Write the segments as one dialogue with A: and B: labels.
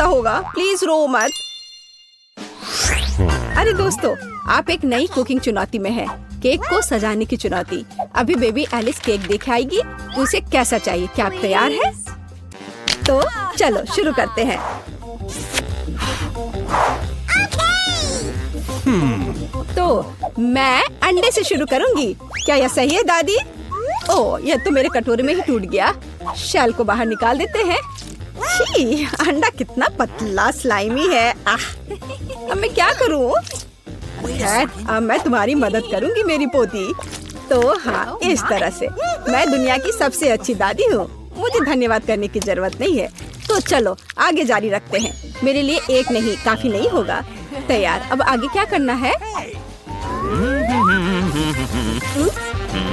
A: होगा, प्लीज रो मत। अरे दोस्तों, आप एक नई कुकिंग चुनौती में हैं। केक को सजाने की चुनौती। अभी बेबी एलिस केक देख आएगी, उसे कैसा चाहिए। क्या आप तैयार हैं? तो चलो शुरू करते हैं। तो मैं अंडे से शुरू करूंगी। क्या यह सही है दादी? ओह, यह तो मेरे कटोरे में ही टूट गया। शेल को बाहर निकाल देते हैं। छी, अंडा कितना पतला स्लाइमी है। अब मैं क्या करूं? खैर, अब मैं तुम्हारी मदद करूंगी मेरी पोती। तो हाँ, इस तरह से मैं दुनिया की सबसे अच्छी दादी हूँ। मुझे धन्यवाद करने की जरूरत नहीं है। तो चलो आगे जारी रखते हैं। मेरे लिए एक नहीं काफी नहीं होगा। तैयार। अब आगे क्या करना है?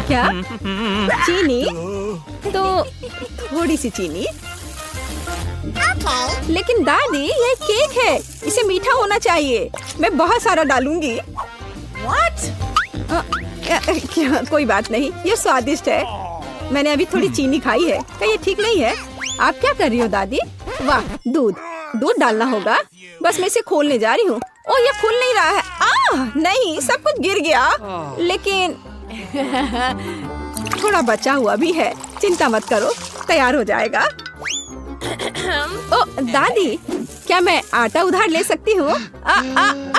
A: क्या? चीनी? तो थोड़ी सी चीनी। लेकिन दादी, ये केक है, इसे मीठा होना चाहिए। मैं बहुत सारा डालूंगी। क्या? कोई बात नहीं, ये स्वादिष्ट है। मैंने अभी थोड़ी चीनी खाई है। क्या ये ठीक नहीं है? आप क्या कर रही हो दादी? वाह, दूध डालना होगा। बस मैं इसे खोलने जा रही हूँ। ओह, ये खुल नहीं रहा है। नहीं, सब कुछ गिर गया। लेकिन थोड़ा बचा हुआ भी है। चिंता मत करो, तैयार हो जाएगा। ओह दादी, क्या मैं आटा उधार ले सकती हूँ?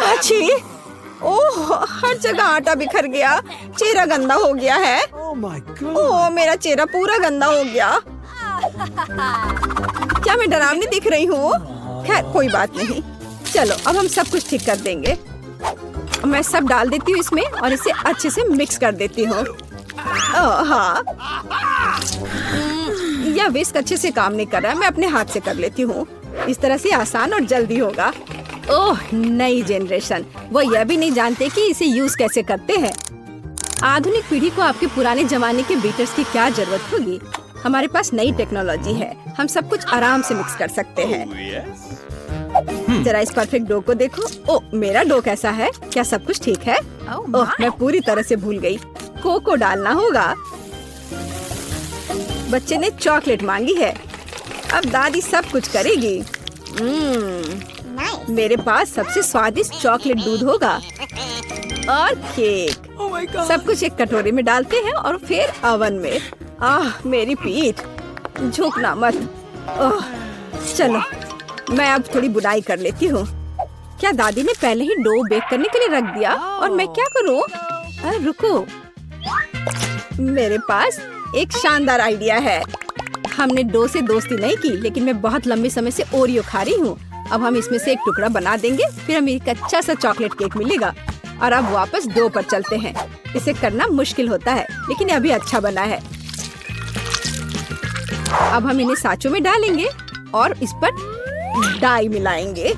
A: अच्छी। ओह, हर जगह आटा बिखर गया। चेहरा गंदा हो गया है। ओह, मेरा चेहरा पूरा गंदा हो गया। क्या मैं डरावनी दिख रही हूँ? खैर, कोई बात नहीं। चलो अब हम सब कुछ ठीक कर देंगे। मैं सब डाल देती हूँ इसमें और इसे अच्छे से मिक्स कर देती हूँ। हाँ, यह विस्क अच्छे से काम नहीं कर रहा है। मैं अपने हाथ से कर लेती हूँ। इस तरह से आसान और जल्दी होगा। ओह, नई जनरेशन, वो यह भी नहीं जानते कि इसे यूज कैसे करते हैं। आधुनिक पीढ़ी को आपके पुराने जमाने के बीटर्स की क्या जरूरत होगी? हमारे पास नई टेक्नोलॉजी है। हम सब कुछ आराम से मिक्स कर सकते हैं। जरा इस परफेक्ट डो को देखो। ओह, मेरा डो कैसा है? क्या सब कुछ ठीक है? ओह, मैं पूरी तरह से भूल गई। कोको डालना होगा। बच्चे ने चॉकलेट मांगी है। अब दादी सब कुछ करेगी। मेरे पास सबसे स्वादिष्ट चॉकलेट दूध होगा और केक। सब कुछ एक कटोरे में डालते हैं और फिर ओवन में। मेरी पीठ, झुकना मत। चलो, मैं अब थोड़ी बुनाई कर लेती हूँ। क्या दादी ने पहले ही डो बेक करने के लिए रख दिया? और मैं क्या करूँ? रुको, मेरे पास एक शानदार आइडिया है। हमने डो से दोस्ती नहीं की, लेकिन मैं बहुत लंबे समय से ओरियो खा रही हूँ। अब हम इसमें से एक टुकड़ा बना देंगे, फिर हमें एक अच्छा सा चॉकलेट केक मिलेगा। और अब वापस डो पर चलते हैं। इसे करना मुश्किल होता है, लेकिन अभी अच्छा बना है। अब हम इन्हें साँचों में डालेंगे और इस पर डाई मिलाएंगे।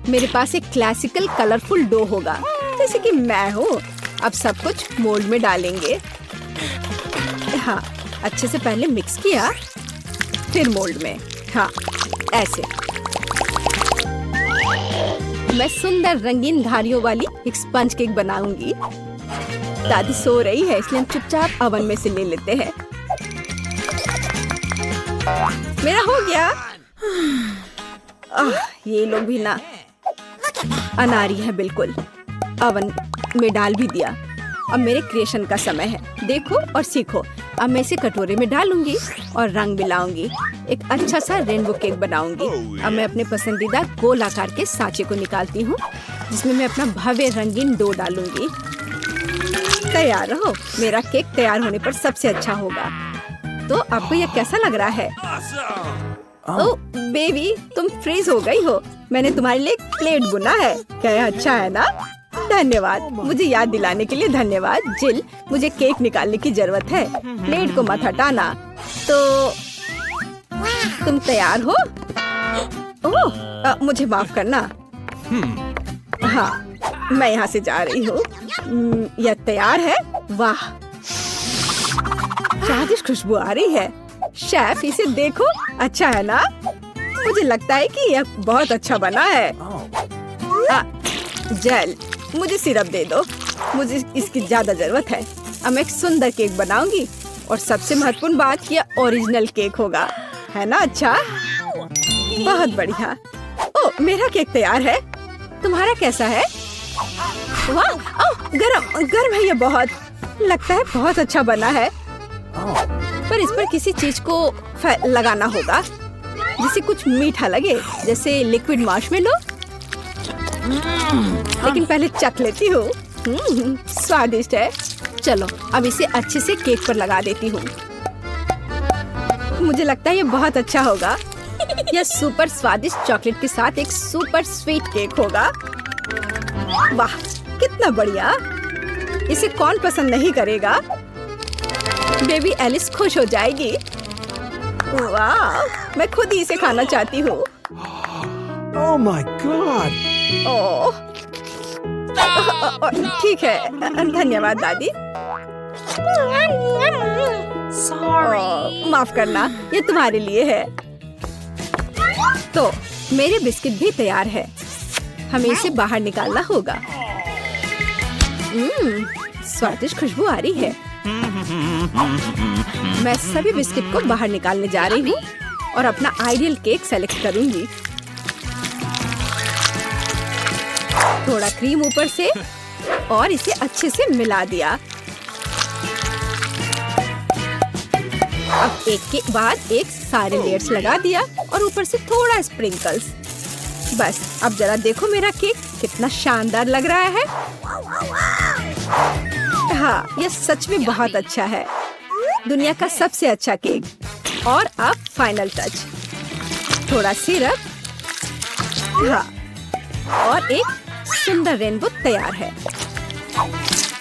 A: मेरे पास एक क्लासिकल कलरफुल डो होगा, जैसे कि मैं हूँ। अब सब कुछ मोल्ड में डालेंगे। हाँ, अच्छे से पहले मिक्स किया, फिर मोल्ड में। हाँ, ऐसे। मैं सुंदर रंगीन धारियों वाली एक स्पंज केक बनाऊंगी। दादी सो रही है, इसलिए हम चुपचाप ओवन में से ले लेते हैं। मेरा हो गया। ये लोग भी ना अनारी है बिल्कुल। ओवन में डाल भी दिया। अब मेरे क्रिएशन का समय है। देखो और सीखो। अब मैं इसे कटोरे में डालूंगी और रंग मिलाऊंगी। एक अच्छा सा रेनबो केक बनाऊंगी। अब मैं अपने पसंदीदा गोल आकार के सांचे को निकालती हूँ, जिसमें मैं अपना भव्य रंगीन डो डालूंगी। तैयार रहो, मेरा केक तैयार होने पर सबसे अच्छा होगा। तो आपको यह कैसा लग रहा है? ओह बेबी, तुम फ्रीज हो गई हो। मैंने तुम्हारे लिए एक प्लेट बुना है। क्या यह अच्छा है ना? धन्यवाद, मुझे याद दिलाने के लिए धन्यवाद। जिल, मुझे केक निकालने की जरूरत है। प्लेट को मत हटाना। तो तुम तैयार हो? ओह, मुझे माफ करना। हाँ, मैं यहाँ से जा रही हूँ। यह तैयार है। वाह, स्वादिष्ट खुशबू आ रही है। शेफ, इसे देखो, अच्छा है ना? मुझे लगता है कि यह बहुत अच्छा बना है। जेल, मुझे सिरप दे दो। मुझे इसकी ज्यादा जरूरत है। अब मैं एक सुंदर केक बनाऊंगी और सबसे महत्वपूर्ण बात, यह ओरिजिनल केक होगा, है ना? अच्छा, बहुत बढ़िया। ओह, मेरा केक तैयार है। तुम्हारा कैसा है? वाह, गरम गरम है ये बहुत। लगता है बहुत अच्छा बना है। पर इस पर किसी चीज को लगाना होगा जिससे कुछ मीठा लगे, जैसे लिक्विड मार्शमेलो। लेकिन पहले चख लेती हूँ। स्वादिष्ट है। चलो अब इसे अच्छे से केक पर लगा देती हूँ। मुझे लगता है ये बहुत अच्छा होगा। यह सुपर स्वादिष्ट चॉकलेट के साथ एक सुपर स्वीट केक होगा। वाह, कितना बढ़िया। इसे कौन पसंद नहीं करेगा? बेबी एलिस खुश हो जाएगी। वाह, मैं खुद ही इसे खाना चाहती हूँ।
B: Oh my God!
A: ओह, ठीक है, धन्यवाद दादी। माफ करना, ये तुम्हारे लिए है। तो मेरे बिस्किट भी तैयार है। हमें इसे बाहर निकालना होगा। स्वादिष्ट खुशबू आ रही है। मैं सभी बिस्किट को बाहर निकालने जा रही हूँ और अपना आइडियल केक सेलेक्ट करूंगी। थोड़ा क्रीम ऊपर से और इसे अच्छे से मिला दिया। अब एक के बाद एक सारे लेयर्स लगा दिया और ऊपर से थोड़ा स्प्रिंकल्स। बस अब जरा देखो मेरा केक कितना शानदार लग रहा है। हाँ, यह सच में बहुत अच्छा है। दुनिया का सबसे अच्छा केक। और अब फाइनल टच, थोड़ा सिरप। हाँ, और एक सुंदर रेनबो तैयार है।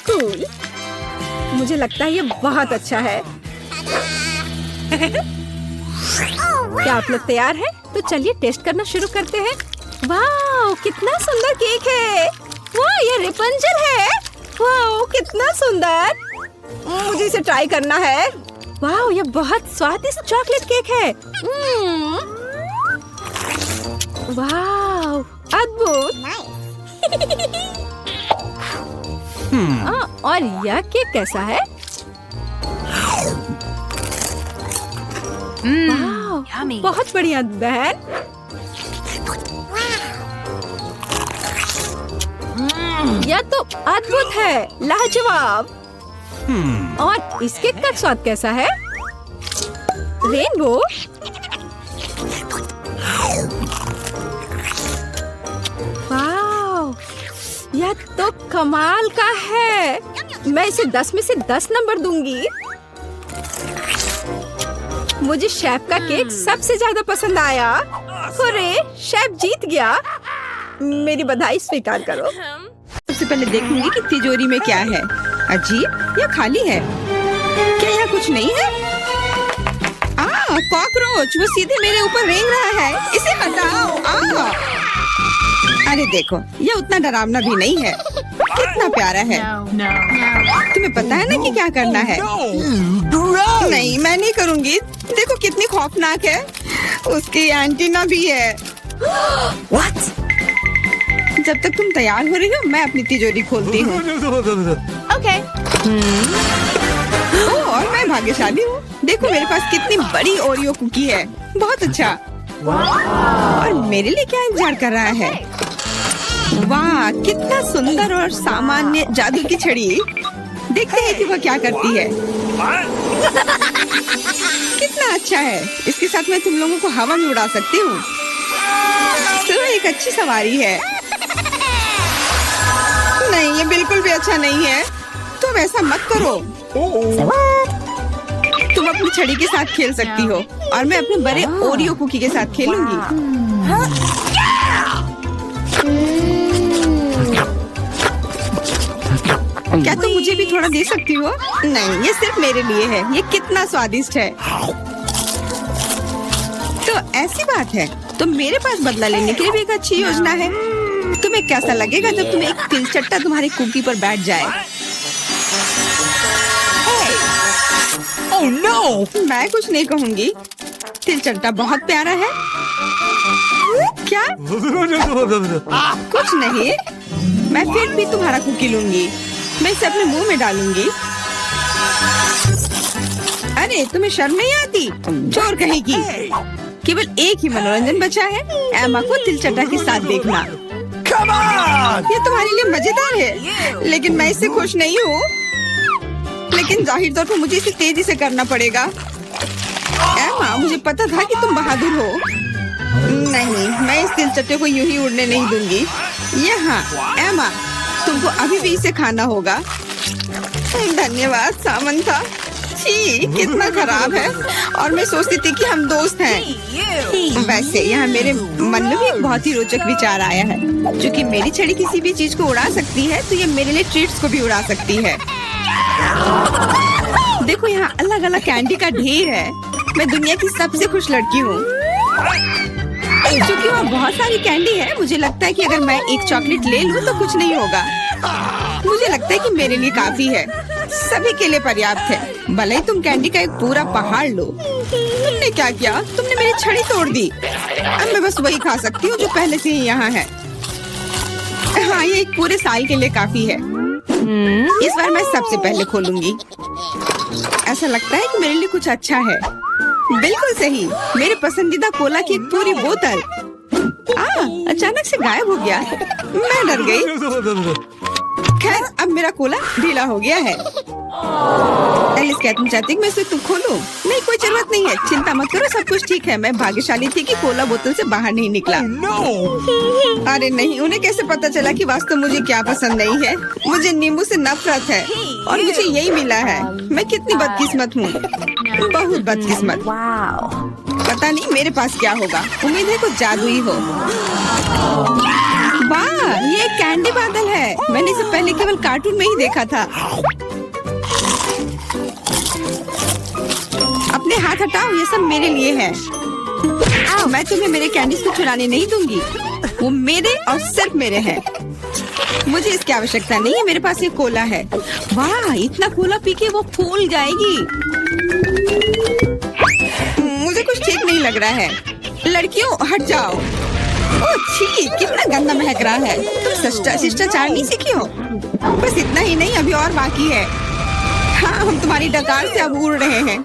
A: कूल। मुझे लगता है ये बहुत अच्छा है। क्या आप लोग तैयार हैं? तो चलिए टेस्ट करना शुरू करते हैं। वाह, कितना सुंदर केक है। वाह, ये रेपंजल है। वाह, कितना सुंदर। मुझे इसे ट्राई करना है। वाह, ये बहुत स्वादिष्ट चॉकलेट केक है। वाह, अद्भुत। और यह केक कैसा है? वाह, बहुत बढ़िया बहन। यह तो अद्भुत है, लाजवाब। और इस केक का स्वाद कैसा है? रेनबो। वाह, यह तो कमाल का है। मैं इसे 10 में से 10 नंबर दूंगी। मुझे शेफ का केक सबसे ज्यादा पसंद आया। अरे, शेफ जीत गया। मेरी बधाई स्वीकार करो।
C: सबसे पहले देखूंगी कि तिजोरी में क्या है। अजीब, यह खाली है। क्या यहाँ कुछ नहीं है? कॉकरोच, वो सीधे मेरे ऊपर रेंग रहा है। इसे हटाओ। अरे देखो, यह उतना डरावना भी नहीं है। कितना प्यारा है। तुम्हें पता है ना कि क्या करना है? नहीं, मैं नहीं करूँगी। देखो कितनी खौफनाक है। उसकी एंटीना भी है। What? जब तक तुम तैयार हो रही हो, मैं अपनी तिजोरी खोलती हूँ।
A: ओके।
C: और मैं भाग्यशाली हूँ। देखो मेरे पास कितनी बड़ी ओरियो कुकी है। बहुत अच्छा। और मेरे लिए क्या इंतजार कर रहा है? वाह, कितना सुंदर और सामान्य जादू की छड़ी। देखते हैं कि वह क्या करती है। कितना अच्छा है। इसके साथ मैं तुम लोगों को हवा में उड़ा सकती हूँ। तो एक अच्छी सवारी है। नहीं, ये बिल्कुल भी अच्छा नहीं है। तुम ऐसा मत करो। तुम अपनी छड़ी के साथ खेल सकती हो और मैं अपने बड़े ओरियो कुकी के साथ खेलूंगी। क्या तुम मुझे भी थोड़ा दे सकती हो? नहीं, ये सिर्फ मेरे लिए है। ये कितना स्वादिष्ट है। तो ऐसी बात है, तो मेरे पास बदला लेने के लिए भी एक अच्छी योजना है। तुम्हें कैसा लगेगा जब तुम्हें एक तिलचट्टा तुम्हारी कुकी पर बैठ जाए?
B: Oh no!
C: मैं कुछ नहीं कहूँगी। तिलचट्टा बहुत प्यारा है। क्या? कुछ नहीं। मैं फिर भी तुम्हारा कुकी लूंगी। मैं इसे अपने मुंह में डालूंगी। अरे, तुम्हें शर्म नहीं आती? चोर कहेगी। केवल एक ही मनोरंजन बचा है, एमा को तिलचटा के साथ देखना।
B: Come on!
C: ये तुम्हारे लिए मजेदार है, लेकिन मैं इससे खुश नहीं हूँ। लेकिन जाहिर तौर पर मुझे इसे तेजी से करना पड़ेगा। एमा, मुझे पता था कि तुम बहादुर हो। नहीं, मैं इस तिलचट्टे को यूं ही उड़ने नहीं दूंगी। यहाँ, एमा, तुमको अभी भी इसे खाना होगा। धन्यवाद सामंथा। छी, कितना खराब है। और मैं सोचती थी कि हम दोस्त हैं। वैसे यहाँ मेरे मन में भी एक बहुत ही रोचक विचार आया है। क्योंकि मेरी छड़ी किसी भी चीज को उड़ा सकती है, तो ये मेरे लिए ट्रीट्स को भी उड़ा सकती है। देखो, यहाँ अलग अलग कैंडी का ढेर है। मैं दुनिया की सबसे खुश लड़की हूँ। क्योंकि वहाँ बहुत सारी कैंडी है, मुझे लगता है कि अगर मैं एक चॉकलेट ले लूँ तो कुछ नहीं होगा। मुझे लगता है कि मेरे लिए काफी है, सभी के लिए पर्याप्त है। भले ही तुम कैंडी का एक पूरा पहाड़ लो। तुमने क्या किया? तुमने मेरी छड़ी तोड़ दी। अब मैं बस वही खा सकती हूँ जो पहले से ही यहाँ है। हाँ, ये एक पूरे साल के लिए काफी है। इस बार मैं सबसे पहले खोलूंगी। ऐसा लगता है कि मेरे लिए कुछ अच्छा है। बिल्कुल सही, मेरे पसंदीदा कोला की एक पूरी बोतल अचानक से गायब हो गया। मैं डर गई। खैर, अब मेरा कोला ढीला हो गया है। एलिस, क्या तुम चाहती कि मैं इसे खोलूं? नहीं, कोई जरूरत नहीं है। चिंता मत करो, सब कुछ ठीक है। मैं भाग्यशाली थी कि कोला बोतल से बाहर नहीं निकला। अरे नहीं, उन्हें कैसे पता चला कि वास्तव मुझे क्या पसंद नहीं है? मुझे नींबू से नफरत है और मुझे यही मिला है। मैं कितनी बदकिस्मत हूँ, बहुत बदकिस्मत। पता नहीं मेरे पास क्या होगा। उम्मीद है कुछ जादुई हो। वाह, ये एक कैंडी बादल है। मैंने इसे पहले केवल कार्टून में ही देखा था। अपने हाथ हटाओ, ये सब मेरे लिए है। मैं तुम्हें मेरे कैंडीज को चुराने नहीं दूंगी। वो मेरे और सिर्फ मेरे हैं। मुझे इसकी आवश्यकता नहीं है। मेरे पास ये कोला है। वाह, इतना कोला पी के वो फूल जाएगी। मुझे कुछ ठीक नहीं लग रहा है। लड़कियों, हट जाओ। ओह छी, कितना गंदा महक रहा है। तुम शिष्टाचार नहीं सीखी हो? बस इतना ही नहीं, अभी और बाकी है। हाँ, हम तुम्हारी डकार से अब उड़ रहे हैं।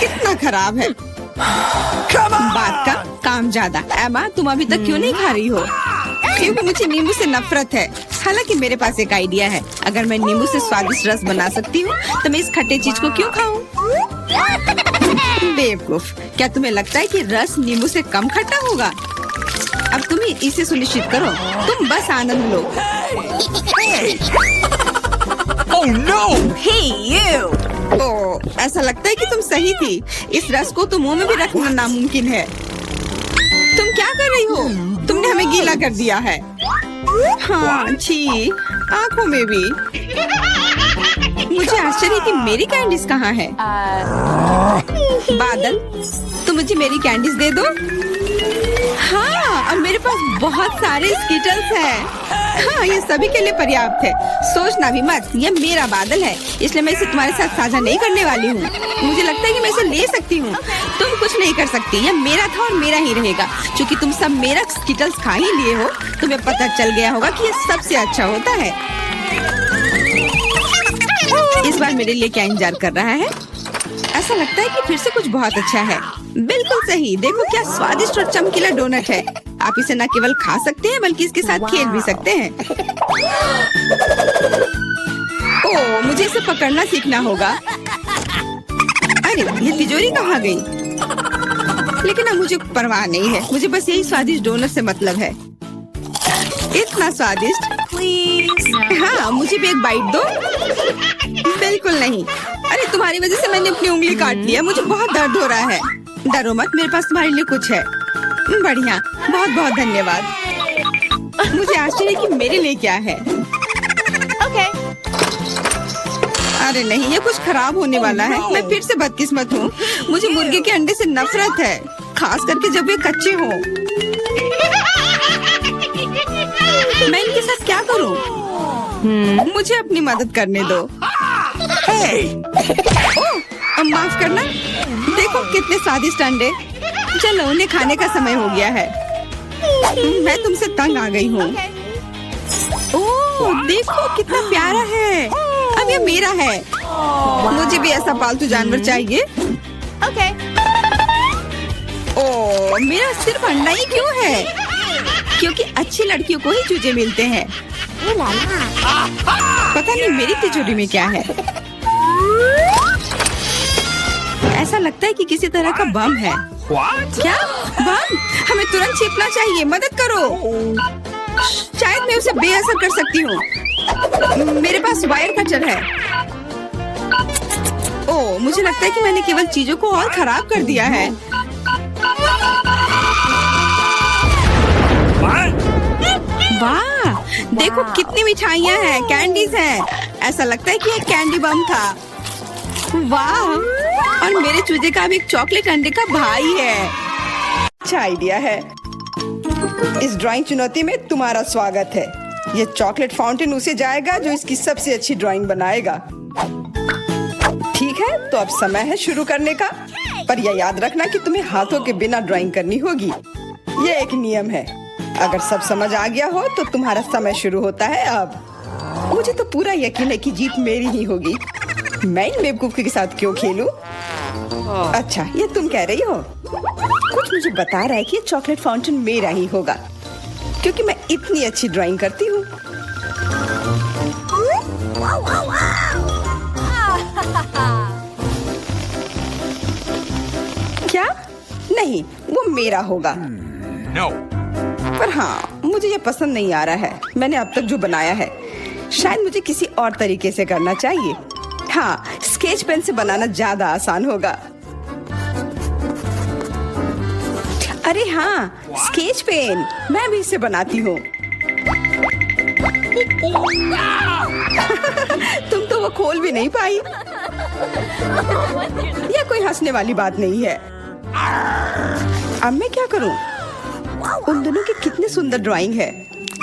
C: कितना खराब है। बात का काम ज्यादा। एमा, तुम अभी तक क्यों नहीं खा रही हो? क्योंकि मुझे नींबू से नफरत है। हालांकि मेरे पास एक आइडिया है। अगर मैं नींबू से स्वादिष्ट रस बना सकती हूँ, तो मैं इस खट्टे चीज को क्यों खाऊं? बेवकूफ, क्या तुम्हें लगता है कि रस नींबू से कम खट्टा होगा? अब तुम इसे सुनिश्चित करो। तुम बस आनंद लो।
B: Oh no!
D: Hey, you!
C: ओह, ऐसा लगता है कि तुम सही थी। इस रस को तो मुंह में भी रखना नामुमकिन है। तुम क्या कर रही हो? तुमने हमें गीला कर दिया है। हाँ, छी, आँखों में भी। मुझे आश्चर्य कि मेरी कैंडीज कहाँ है? बादल, तुम मुझे मेरी कैंडीज दे दो। हाँ, अब मेरे पास बहुत सारे स्कीटल्स हैं। हाँ, ये सभी के लिए पर्याप्त है। सोचना भी मत, ये मेरा बादल है, इसलिए मैं इसे तुम्हारे साथ साझा नहीं करने वाली हूँ। मुझे लगता है कि मैं इसे ले सकती हूँ। तुम कुछ नहीं कर सकती। ये मेरा था और मेरा ही रहेगा। क्योंकि तुम सब मेरा स्कीटल्स खा ही लिए हो, तुम्हें पता चल गया होगा कि ये सबसे अच्छा होता है। इस बार मेरे लिए क्या इंतजार कर रहा है? ऐसा लगता है कि फिर से कुछ बहुत अच्छा है। बिल्कुल सही, देखो क्या स्वादिष्ट और चमकीला डोनट है। आप इसे न केवल खा सकते हैं, बल्कि इसके साथ खेल भी सकते हैं। ओह, मुझे इसे पकड़ना सीखना होगा। अरे, ये तिजोरी कहाँ गई? लेकिन अब मुझे परवाह नहीं है। मुझे बस यही स्वादिष्ट डोनट से मतलब है। इतना स्वादिष्ट। हाँ, मुझे भी एक बाइट दो। बिल्कुल नहीं। अरे, तुम्हारी वजह से मैंने अपनी उंगली काट लिया। मुझे बहुत दर्द हो रहा है। डरो मत, मेरे पास तुम्हारे लिए कुछ है। बढ़िया, बहुत बहुत धन्यवाद। मुझे आश्चर्य कि मेरे लिए क्या है। अरे नहीं, ये कुछ खराब होने वाला है। मैं फिर से बदकिस्मत हूँ। मुझे मुर्गे के अंडे से नफरत है, खास करके जब वे कच्चे हों। मैं इनके साथ क्या करूँ? मुझे अपनी मदद करने दो। ओह, माफ करना। देखो कितने स्वादिष्ट अंडे। चलो, उन्हें खाने का समय हो गया है। मैं तुमसे तंग आ गई हूँ। ओह, देखो कितना प्यारा है। अब ये मेरा है। मुझे भी ऐसा पालतू जानवर चाहिए। ओह, मेरा सिर्फ अंडा ही क्यों है? क्योंकि अच्छी लड़कियों को ही चूजे मिलते हैं। पता नहीं मेरी तिजोरी में क्या है। ऐसा लगता है कि किसी तरह का बम है।
B: What?
C: क्या बम? हमें तुरंत छिपना चाहिए, मदद करो। शायद मैं उसे बेअसर कर सकती हूँ। मेरे पास वायर कटर है। ओह, मुझे लगता है कि मैंने केवल चीजों को और खराब कर दिया है। वाह, देखो कितनी मिठाइयाँ हैं, कैंडीज हैं। ऐसा लगता है कि ये कैंडी बम था। वाह, और मेरे चूजे का भी एक चॉकलेट अंडे का भाई है। अच्छा आइडिया है। इस ड्राइंग चुनौती में तुम्हारा स्वागत है। ये चॉकलेट फाउंटेन उसे जाएगा जो इसकी सबसे अच्छी ड्राइंग बनाएगा। ठीक है, तो अब समय है शुरू करने का। पर यह याद रखना कि तुम्हें हाथों के बिना ड्राइंग करनी होगी। ये एक नियम है। अगर सब समझ आ गया हो तो तुम्हारा समय शुरू होता है अब। मुझे तो पूरा यकीन है कि जीत मेरी ही होगी। मैं इन बेवकूफ के साथ क्यों खेलूं? अच्छा, ये तुम कह रही हो? कुछ मुझे बता रहा है कि ये चॉकलेट फाउंटेन मेरा ही होगा, क्योंकि मैं इतनी अच्छी ड्राइंग करती हूँ। क्या? नहीं, वो मेरा होगा।
B: No.
C: पर हाँ, मुझे ये पसंद नहीं आ रहा है। मैंने अब तक जो बनाया है, शायद मुझे किसी और तरीके से करना चाहिए। हाँ, स्केच पेन से बनाना ज्यादा आसान होगा। अरे हाँ, स्केच पेन, मैं भी इसे बनाती हूँ। तुम तो वो खोल भी नहीं पाई। यह कोई हंसने वाली बात नहीं है। अब मैं क्या करूँ? उन दोनों की कितनी सुंदर ड्राइंग है।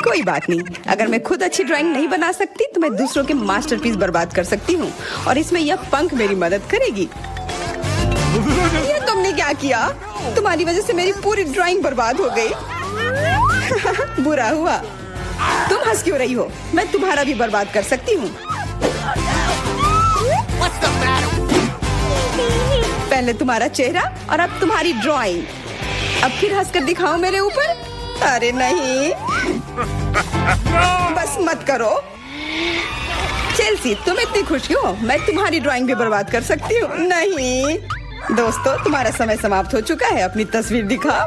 C: कोई बात नहीं, अगर मैं खुद अच्छी ड्राइंग नहीं बना सकती तो मैं दूसरों के मास्टरपीस बर्बाद कर सकती हूँ, और इसमें यह पंख मेरी मदद करेगी। ये तुमने क्या किया? तुम्हारी वजह से मेरी पूरी ड्राइंग बर्बाद हो गई। बुरा हुआ। तुम हंस क्यों रही हो? मैं तुम्हारा भी बर्बाद कर सकती हूँ। पहले तुम्हारा चेहरा और अब तुम्हारी ड्राइंग। अब फिर हंसकर दिखाओ मेरे ऊपर। अरे नहीं, बस मत करो। चेल्सी, तुम इतनी खुश क्यों? मैं तुम्हारी ड्राइंग भी बर्बाद कर सकती हूँ। नहीं दोस्तों, तुम्हारा समय समाप्त हो चुका है। अपनी तस्वीर दिखाओ।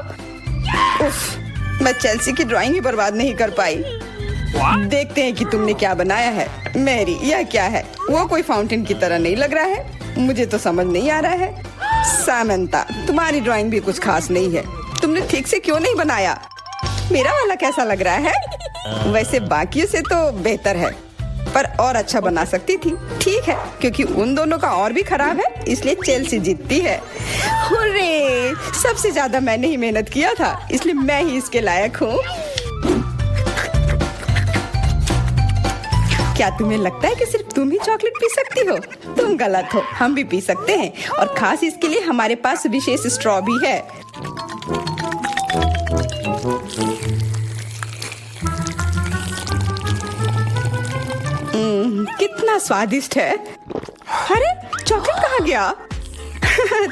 C: उफ, मैं चेल्सी की ड्राइंग ही बर्बाद नहीं कर पाई। देखते हैं कि तुमने क्या बनाया है। मेरी, यह क्या है? वो कोई फाउंटेन की तरह नहीं लग रहा है। मुझे तो समझ नहीं आ रहा है। सामंता, तुम्हारी ड्राइंग भी कुछ खास नहीं है। तुमने ठीक से क्यों नहीं बनाया? मेरा वाला कैसा लग रहा है? वैसे बाकियों से तो बेहतर है, पर और अच्छा बना सकती थी। ठीक है, क्योंकि उन दोनों का और भी खराब है, इसलिए चेल्सी जीतती है। हुर्रे! सबसे ज्यादा मैंने ही मेहनत किया था, इसलिए मैं ही इसके लायक हूँ। क्या तुम्हें लगता है कि सिर्फ तुम ही चॉकलेट पी सकती हो? तुम गलत हो, हम भी पी सकते हैं, और खास इसके लिए हमारे पास विशेष स्ट्रॉ भी है। कितना स्वादिष्ट है। अरे चॉकलेट कहाँ गया?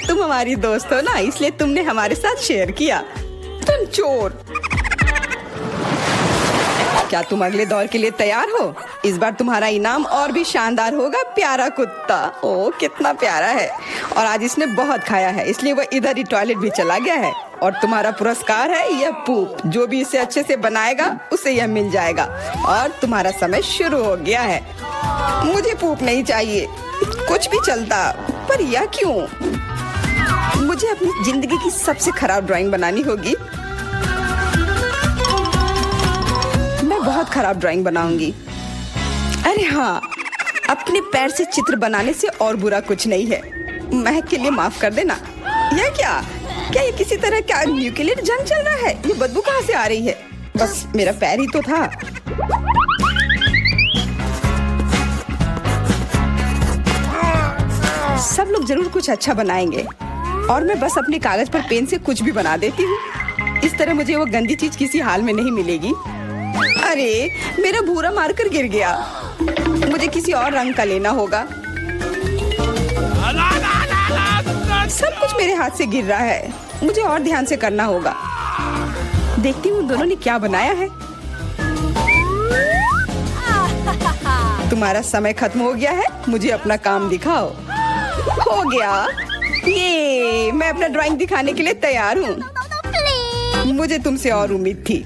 C: तुम हमारी दोस्त हो ना, इसलिए तुमने हमारे साथ शेयर किया। तुम चोर। क्या तुम अगले दौर के लिए तैयार हो? इस बार तुम्हारा इनाम और भी शानदार होगा, प्यारा कुत्ता। ओह कितना प्यारा है, और आज इसने बहुत खाया है, इसलिए वह इधर ही टॉयलेट भी चला गया है। और तुम्हारा पुरस्कार है यह पूप। जो भी इसे अच्छे से बनाएगा उसे यह मिल जाएगा। और तुम्हारा समय शुरू हो गया है। मुझे पूप नहीं चाहिए, कुछ भी चलता, पर यह क्यों? मुझे अपनी जिंदगी की सबसे खराब ड्राइंग बनानी होगी। मैं बहुत खराब ड्राइंग बनाऊंगी। अरे हाँ, अपने पैर से चित्र बनाने से और बुरा कुछ नहीं है। महक के लिए माफ कर देना। यह क्या ये किसी तरह का न्यूक्लियर जंग चल रहा है? ये बदबू कहाँ से आ रही है? बस मेरा पैर ही तो था। सब लोग जरूर कुछ अच्छा बनाएंगे, और मैं बस अपने कागज पर पेन से कुछ भी बना देती हूँ। इस तरह मुझे वो गंदी चीज किसी हाल में नहीं मिलेगी। अरे मेरा भूरा मार्कर गिर गया, मुझे किसी और रंग का लेना होगा। सब कुछ मेरे हाथ से गिर रहा है। मुझे और ध्यान से करना होगा। देखती हूँ दोनों ने क्या बनाया है। तुम्हारा समय खत्म हो गया है, मुझे अपना काम दिखाओ। हो गया, ये मैं अपना ड्राइंग दिखाने के लिए तैयार हूँ। मुझे तुमसे और उम्मीद थी।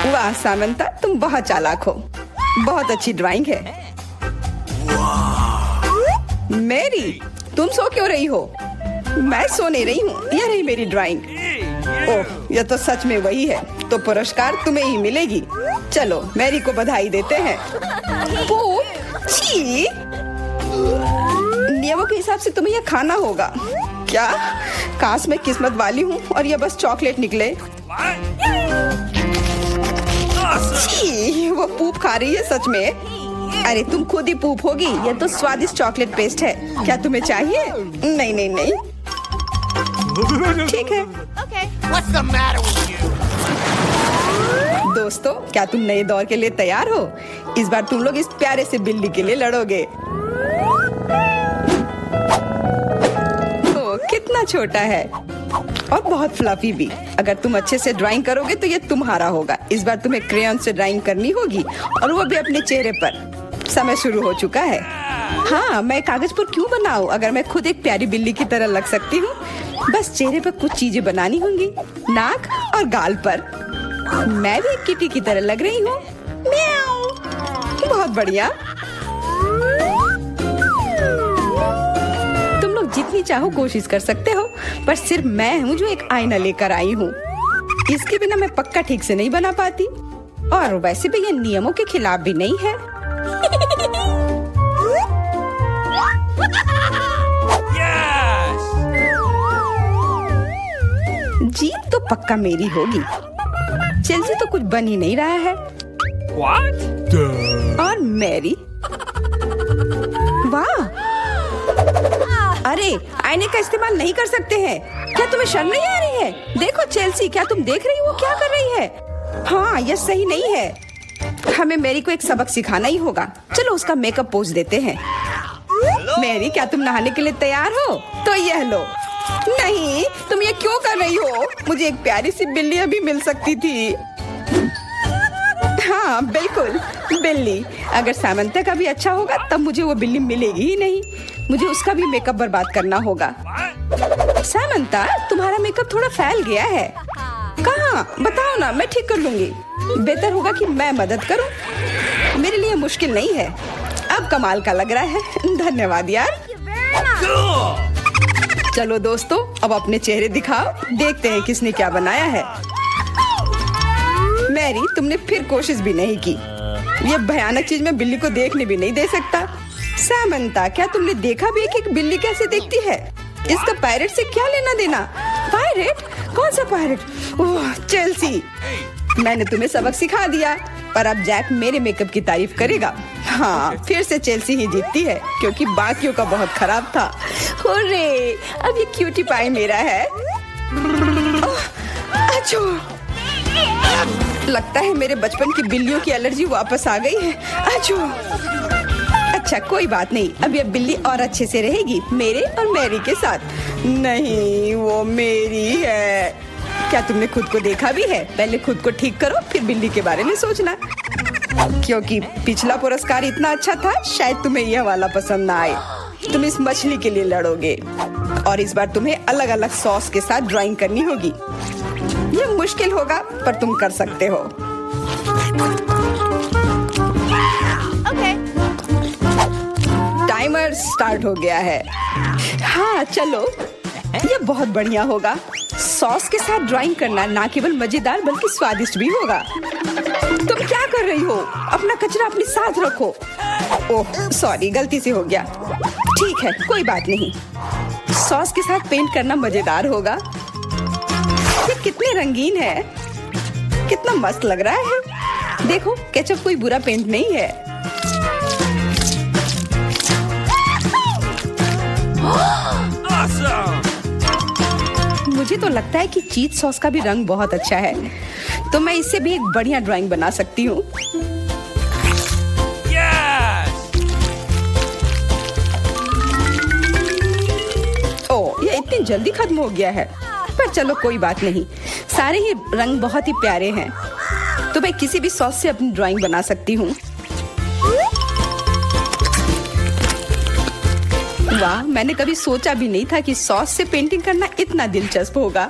C: वाह सामंता, तुम बहुत चालाक हो। बहुत अच्छी ड्राइंग है। मेरी, तुम सो क्यों रही हो? मैं सो नहीं रही हूँ, यह रही मेरी ड्राइंग। ओह, यह तो सच में वही है। तो पुरस्कार तुम्हें ही मिलेगी। चलो मैरी को बधाई देते हैं। छी! नियमों के हिसाब से तुम्हें यह खाना होगा। क्या? काश मैं किस्मत वाली हूँ और यह बस चॉकलेट निकले। छी! वो पूप खा रही है सच में। अरे तुम खुद ही पूप होगी। यह तो स्वादिष्ट चॉकलेट पेस्ट है। क्या तुम्हें चाहिए? नहीं नहीं नहीं, ठीक है।
B: What's the matter with you?
C: दोस्तों, क्या तुम नए दौर के लिए तैयार हो? इस बार तुम लोग इस प्यारे से बिल्ली के लिए लड़ोगे। ओह, कितना छोटा है और बहुत फ्लफी भी। अगर तुम अच्छे से ड्राइंग करोगे तो ये तुम्हारा होगा। इस बार तुम्हें क्रेयॉन से ड्राइंग करनी होगी और वो भी अपने चेहरे पर। समय शुरू हो चुका है। हाँ, मैं कागज पर क्यों बनाऊं अगर मैं खुद एक प्यारी बिल्ली की तरह लग सकती हूँ। बस चेहरे पर कुछ चीजें बनानी होंगी, नाक और गाल पर। मैं भी एक किटी की तरह लग रही हूँ। म्याऊ। बहुत बढ़िया। तुम लोग जितनी चाहो कोशिश कर सकते हो, पर सिर्फ मैं हूँ जो एक आईना लेकर आई हूँ। इसके बिना मैं पक्का ठीक से नहीं बना पाती। और वैसे भी ये नियमों के खिलाफ भी नहीं है।
B: Yes!
C: जीत तो पक्का मेरी होगी। चेल्सी तो कुछ बन ही नहीं रहा है।
B: What?
C: और मैरी, वाह! अरे, आईने का इस्तेमाल नहीं कर सकते हैं। क्या तुम्हें शर्म नहीं आ रही है? देखो चेल्सी, क्या तुम देख रही हो वो क्या कर रही है? हाँ, यह सही नहीं है। हमें मैरी को एक सबक सिखाना ही होगा। चलो उसका मेकअप पोज देते हैं। मैरी, क्या तुम नहाने के लिए तैयार हो? तो यह लो। नहीं, तुम ये क्यों कर रही हो? मुझे एक प्यारी सी बिल्ली अभी मिल सकती थी। हाँ बिल्कुल, बिल्ली। अगर सामंता का भी अच्छा होगा तब मुझे वो बिल्ली मिलेगी ही नहीं। मुझे उसका भी मेकअप बर्बाद करना होगा। सामंता, तुम्हारा मेकअप थोड़ा फैल गया है। कहाँ? बताओ ना, मैं ठीक कर लूंगी। बेहतर होगा कि मैं मदद करूं। मेरे लिए मुश्किल नहीं है। अब कमाल का लग रहा है। धन्यवाद यार। चलो दोस्तों, अब अपने चेहरे दिखाओ। देखते हैं किसने क्या बनाया है। मैरी, तुमने फिर कोशिश भी नहीं की। ये भयानक चीज मैं बिल्ली को देखने भी नहीं दे सकता। सामंता, क्या तुमने देखा भी है कि बिल्ली कैसे देखती है? इसका पायरेट से क्या लेना देना? पायरेट? कौन सा पायरेट? ओह, चेल्सी, मैंने तुम्हें सबक सिखा दिया, पर अब जैक मेरे मेकअप की तारीफ करेगा। हाँ, फिर से चेल्सी ही जीतती है क्योंकि बाकियों का बहुत खराब था। हुर्रे, अब ये क्यूटी पाई मेरा है। अच्छो, लगता है मेरे बचपन की बिल्लियों की एलर्जी वापस आ गई है। अच्छो, अच्छा कोई बात नहीं, अब ये बिल्ली और अच्छे से रहेगी मेरे और मैरी के साथ। नहीं, वो मेरी है। क्या तुमने खुद को देखा भी है? पहले खुद को ठीक करो, फिर बिल्ली के बारे में सोचना। क्योंकि पिछला पुरस्कार इतना अच्छा था, शायद तुम्हें यह वाला पसंद ना आए। तुम इस मछली के लिए लड़ोगे और इस बार तुम्हें अलग अलग सॉस के साथ ड्राइंग करनी होगी। यह मुश्किल होगा, पर तुम कर सकते हो। टाइमर स्टार्ट हो गया है। हाँ चलो, यह बहुत बढ़िया होगा। सॉस के साथ ड्राइंग करना ना केवल मजेदार बल्कि स्वादिष्ट भी होगा। तुम क्या कर रही हो? अपना कचरा अपने साथ रखो। ओह सॉरी, गलती से हो गया। ठीक है, कोई बात नहीं। सॉस के साथ पेंट करना मजेदार होगा। ये कितने रंगीन है, कितना मस्त लग रहा है। देखो, केचप कोई बुरा पेंट नहीं है।
B: Awesome!
C: मुझे तो लगता है कि चीज सॉस का भी रंग बहुत अच्छा है, तो मैं इससे भी एक बढ़िया ड्राइंग बना सकती हूँ। ओह, ये कितनी जल्दी खत्म हो गया है। पर चलो कोई बात नहीं, सारे ही रंग बहुत ही प्यारे हैं। तो मैं किसी भी सॉस से अपनी ड्राइंग बना सकती हूँ। वाह, मैंने कभी सोचा भी नहीं था कि सॉस से पेंटिंग करना इतना दिलचस्प होगा।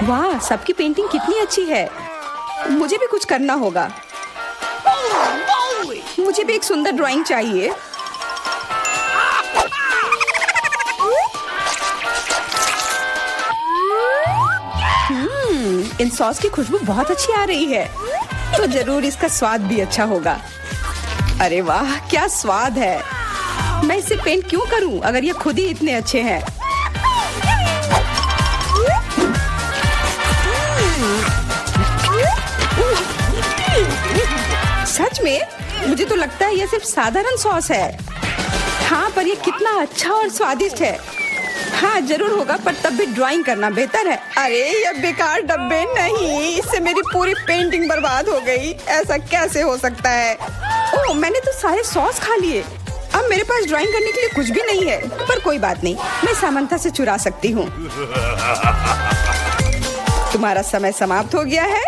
C: वाह, सबकी पेंटिंग कितनी अच्छी है। मुझे भी कुछ करना होगा। मुझे भी एक सुंदर ड्राइंग चाहिए। इन सॉस की खुशबू बहुत अच्छी आ रही है, तो जरूर इसका स्वाद भी अच्छा होगा। अरे वाह, क्या स्वाद है। मैं इसे पेंट क्यों करूं अगर ये खुद ही इतने अच्छे हैं। सच में मुझे तो लगता है ये सिर्फ साधारण सॉस है। हाँ, पर ये कितना अच्छा और स्वादिष्ट है। हाँ जरूर होगा, पर तब भी ड्राइंग करना बेहतर है। अरे ये बेकार डब्बे, नहीं, इससे मेरी पूरी पेंटिंग बर्बाद हो गई। ऐसा कैसे हो सकता है। ओह, मैंने तो सारे सॉस खा लिए। अब मेरे पास ड्राइंग करने के लिए कुछ भी नहीं है। पर कोई बात नहीं, मैं सामंथा से चुरा सकती हूँ। तुम्हारा समय समाप्त हो गया है।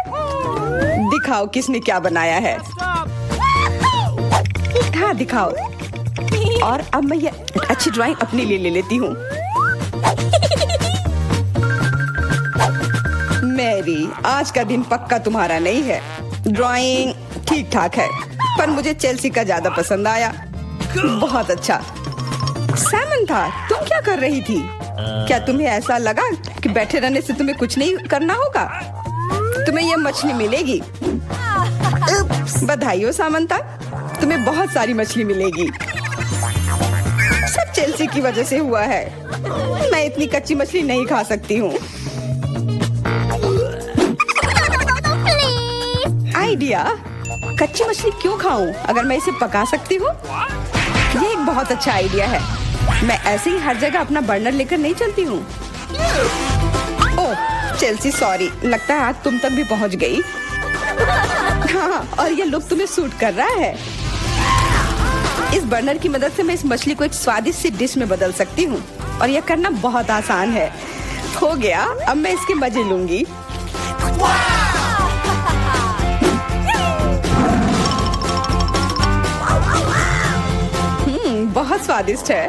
C: दिखाओ किसने क्या बनाया है। हाँ दिखाओ। और अब मैं ये अच्छी ड्राइंग अपने लिए ले लेती हूँ। मैरी, आज का दिन पक्का तुम्हारा नहीं है। ड्राइंग ठीक ठाक है, पर मुझे चेल्सी का ज्यादा पसंद आया। बहुत अच्छा। सैमंथा, तुम क्या कर रही थी? क्या तुम्हें ऐसा लगा कि बैठे रहने से तुम्हें कुछ नहीं करना होगा? तुम्हें ये मछली मिलेगी। बधाई हो सामंथा, तुम्हें बहुत सारी मछली मिलेगी। सब चेल्सी की वजह से हुआ है। मैं इतनी कच्ची मछली नहीं खा सकती हूँ। आइडिया, कच्ची मछली क्यों खाऊं अगर मैं इसे पका सकती हूँ। ये एक बहुत अच्छा आइडिया है। मैं ऐसे ही हर जगह अपना बर्नर लेकर नहीं चलती हूँ। ओह चेल्सी, सॉरी, लगता है आग तुम तक भी पहुँच गई। हाँ, और ये लुक तुम्हें सूट कर रहा है। इस बर्नर की मदद से मैं इस मछली को एक स्वादिष्ट सी डिश में बदल सकती हूँ, और यह करना बहुत आसान है। हो गया, अब मैं इसके मजे लूंगी। बहुत स्वादिष्ट है।